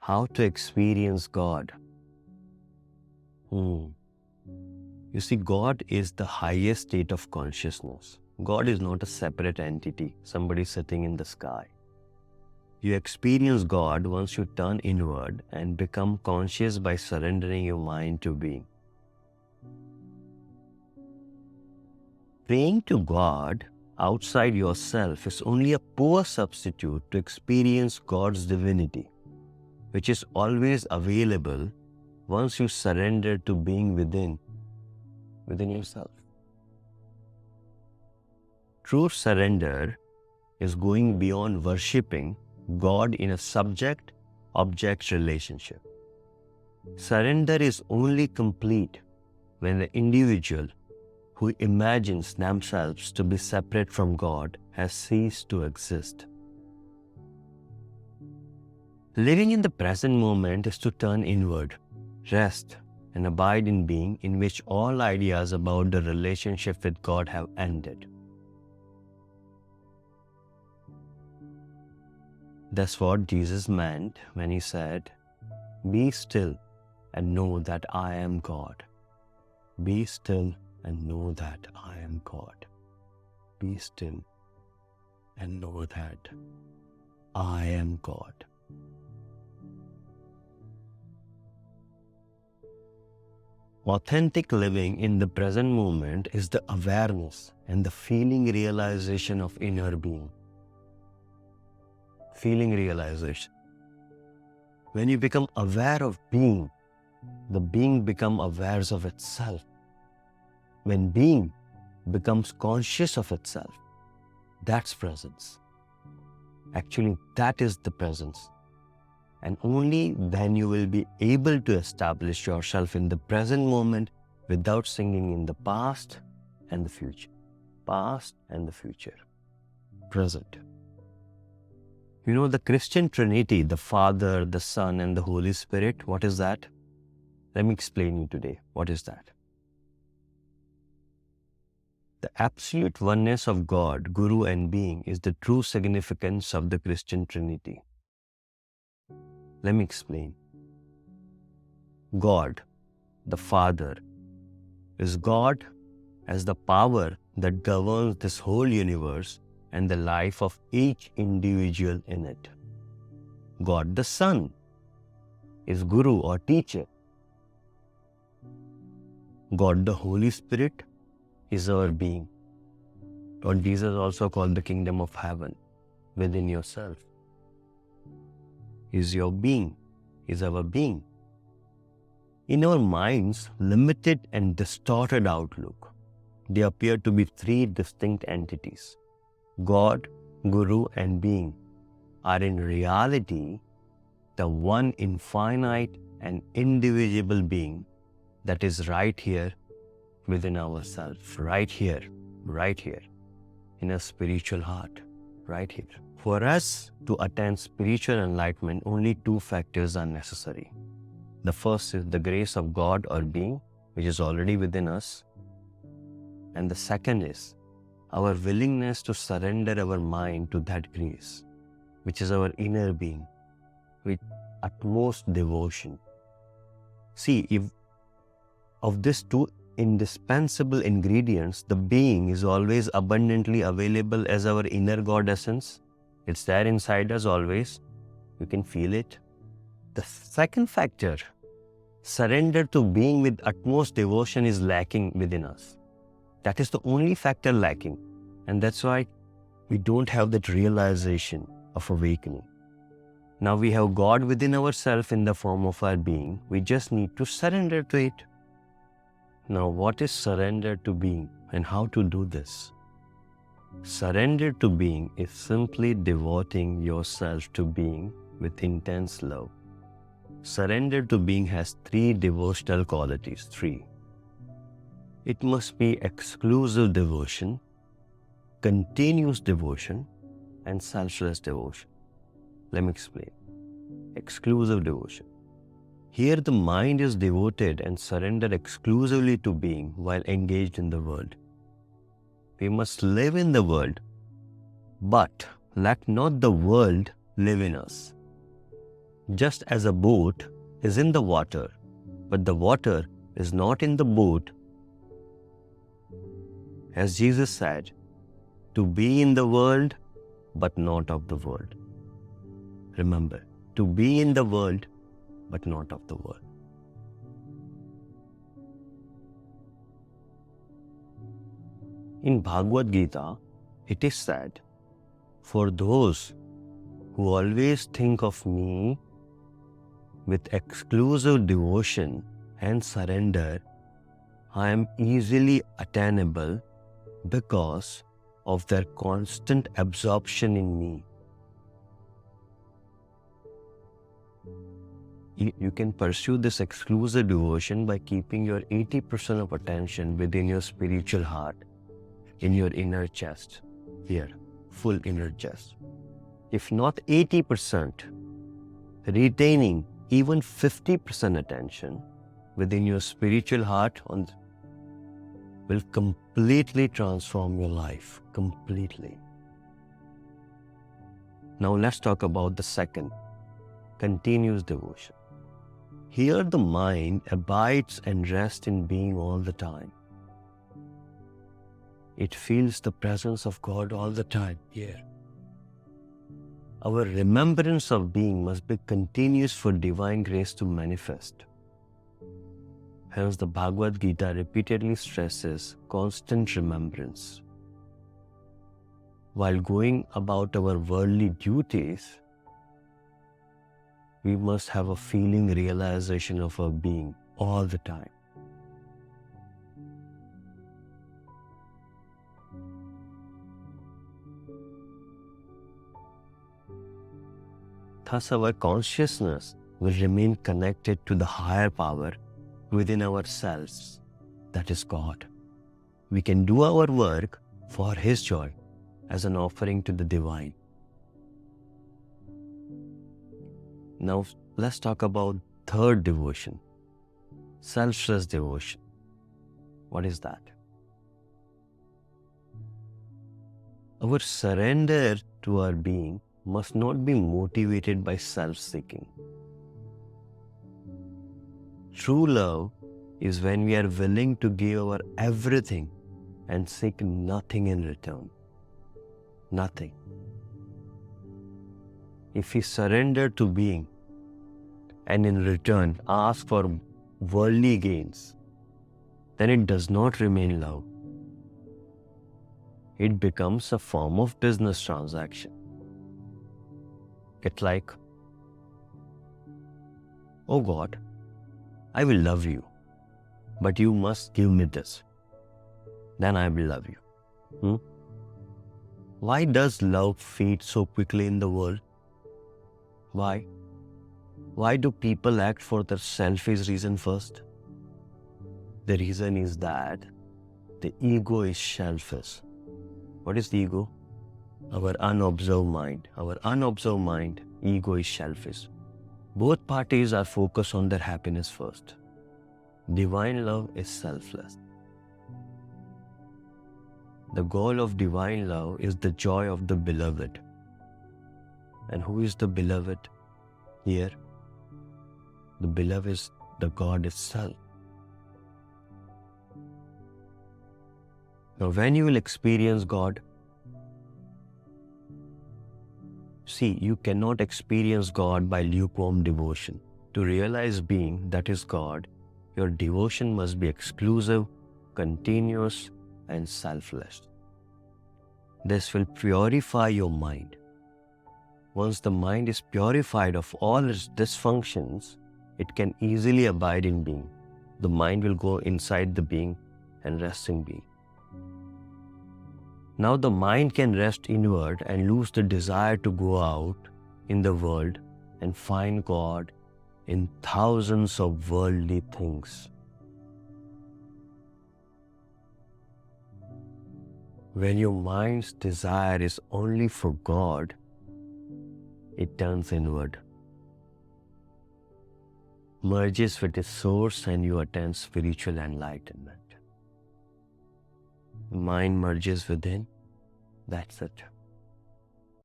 how to experience God. You see, God is the highest state of consciousness. God is not a separate entity, somebody sitting in the sky. You experience God once you turn inward and become conscious by surrendering your mind to being. Praying to God outside yourself is only a poor substitute to experience God's divinity, which is always available once you surrender to being within yourself. True surrender is going beyond worshipping God in a subject-object relationship. Surrender is only complete when the individual who imagines themselves to be separate from God has ceased to exist. Living in the present moment is to turn inward, rest, and abide in being in which all ideas about the relationship with God have ended. That's what Jesus meant when he said, "Be still and know that I am God. Be still and know that I am God. Be still and know that I am God." Authentic living in the present moment is the awareness and the feeling realization of inner being. Feeling realization. When you become aware of being, the being becomes aware of itself. When being becomes conscious of itself, that's presence. Actually, that is the presence. And only then you will be able to establish yourself in the present moment without singing in the past and the future. Past and the future. Present. You know the Christian trinity, the Father, the Son, and the Holy Spirit, what is that? Let me explain you today. What is that? The absolute oneness of God, Guru, and being is the true significance of the Christian trinity. Let me explain. God, the Father, is God as the power that governs this whole universe and the life of each individual in it. God, the Son, is Guru or teacher. God, the Holy Spirit, is our being, or Jesus also called the kingdom of heaven within yourself. Is your being, is our being. In our mind's limited and distorted outlook, they appear to be three distinct entities. God, Guru, and being are in reality the one infinite and indivisible being that is right here within ourselves, right here, in a spiritual heart, right here. For us to attain spiritual enlightenment, only two factors are necessary. The first is the grace of God or being, which is already within us. And the second is our willingness to surrender our mind to that grace, which is our inner being, with utmost devotion. See, if of these two indispensable ingredients, the being is always abundantly available as our inner God essence. It's there inside us always. You can feel it. The second factor, surrender to being with utmost devotion, is lacking within us. That is the only factor lacking. And that's why we don't have that realization of awakening. Now we have God within ourselves in the form of our being. We just need to surrender to it. Now, what is surrender to being and how to do this? Surrender to being is simply devoting yourself to being with intense love. Surrender to being has three devotional qualities. Three. It must be exclusive devotion, continuous devotion, and selfless devotion. Let me explain. Exclusive devotion. Here the mind is devoted and surrendered exclusively to being while engaged in the world. We must live in the world, but let not the world live in us. Just as a boat is in the water, but the water is not in the boat, as Jesus said, to be in the world, but not of the world. Remember, to be in the world, but not of the world. In Bhagavad Gita, it is said, for those who always think of me with exclusive devotion and surrender, I am easily attainable because of their constant absorption in me. You can pursue this exclusive devotion by keeping your 80% of attention within your spiritual heart, in your inner chest, here, full inner chest. If not 80%, retaining even 50% attention within your spiritual heart will completely transform your life, completely. Now let's talk about the second, continuous devotion. Here the mind abides and rests in being all the time. It feels the presence of God all the time here. Our remembrance of being must be continuous for divine grace to manifest. Hence, the Bhagavad Gita repeatedly stresses constant remembrance. While going about our worldly duties, we must have a feeling realization of our being all the time. Thus, our consciousness will remain connected to the higher power within ourselves, that is God. We can do our work for His joy as an offering to the divine. Now, let's talk about third devotion, selfless devotion. What is that? Our surrender to our being must not be motivated by self-seeking. True love is when we are willing to give our everything and seek nothing in return. Nothing. If we surrender to being and in return ask for worldly gains, then it does not remain love. It becomes a form of business transaction. It's like, oh God, I will love you, but you must give me this. Then I will love you. Why does love fade so quickly in the world? Why? Why do people act for their selfish reason first? The reason is that the ego is selfish. What is the ego? Our unobserved mind. Our unobserved mind, ego is selfish. Both parties are focused on their happiness first. Divine love is selfless. The goal of divine love is the joy of the beloved. And who is the beloved here? The beloved is the God itself. Now, when you will experience God, see, you cannot experience God by lukewarm devotion. To realize being, that is God, your devotion must be exclusive, continuous, and selfless. This will purify your mind. Once the mind is purified of all its dysfunctions, it can easily abide in being. The mind will go inside the being and rest in being. Now the mind can rest inward and lose the desire to go out in the world and find God in thousands of worldly things. When your mind's desire is only for God, it turns inward, merges with its source, and you attain spiritual enlightenment. Mind merges within, that's it.